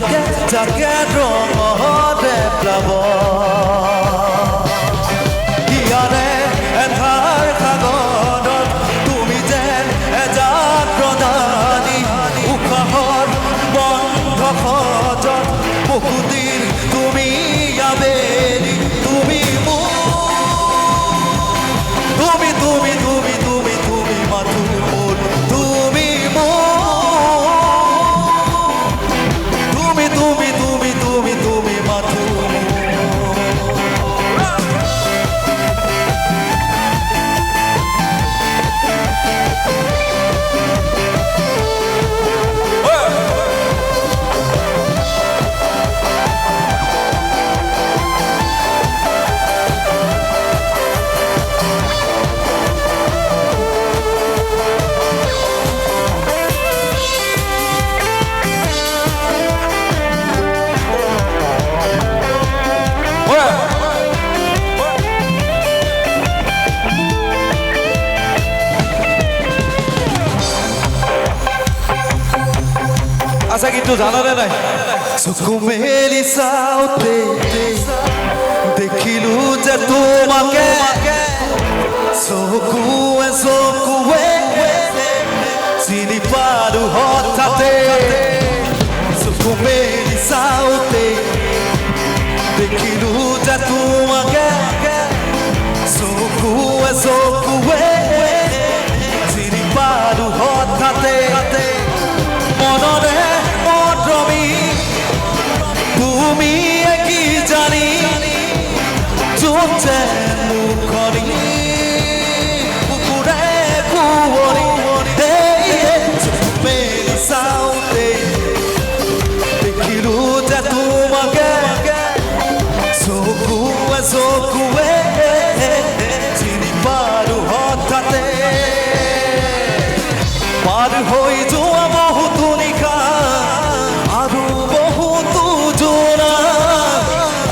জাকে ৰঙতে প্লাব ইয়াৰে এধাৰ কাগজত তুমি যেন এজাক প্ৰদানী উশাহৰ বন্ধ সজত মুকুতিৰ তুমি আবেলি তুমি মাথো মোৰ তুমি মাথো আচ্ছা কিন্তু জানানে নাই চকু মেলি চাওঁতে দেখিলো যে তোমাকে চকুৱে চিনি পালো হঠাতে চকু মেলি চাওঁতে দেখিলো যে তোমাকে চকুৱে চিনি পালো হঠাতে মনৰে তুমি কি জানি যোনছে মুখনি কুকুৰে কুঁৱৰী মেলি চাওঁতে দেখিলো যে তোমাকে চকুৱে চিনি পালো হঠাতে পাৰ হৈ যোৱা বহুতো নিশা আৰু বহুতো জোৰা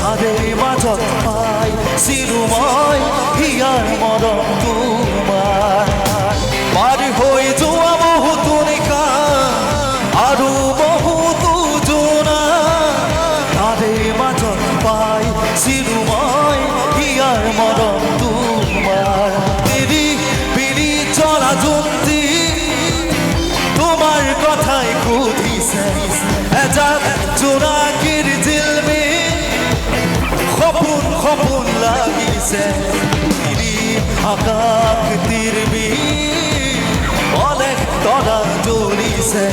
তাৰে মাজত পাইছিলো মই হিয়াৰ মৰম তোমাৰ পাৰ হৈ যোৱা বহুতো নিশা আৰু বহুতো জোৰা তাৰে মাজত পাইছিলো মই হিয়াৰ মৰম তোমাৰ বিৰি চলা জুন্তি তোমার কথাই খুঁজিছে এজাক জোনাকিৰ জিলমিল সপোন লাগিছে আকাশ তিৰবিল অনেক তৰা জ্বলিছে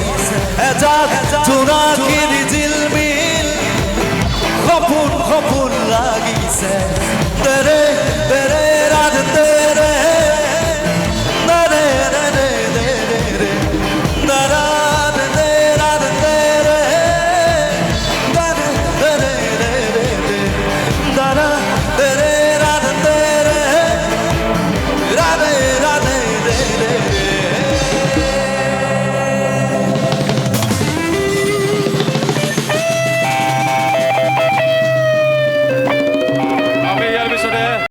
এজাক জোনাকিৰ জিলমিল সপোন লাগিছে তেৰে ৰাতে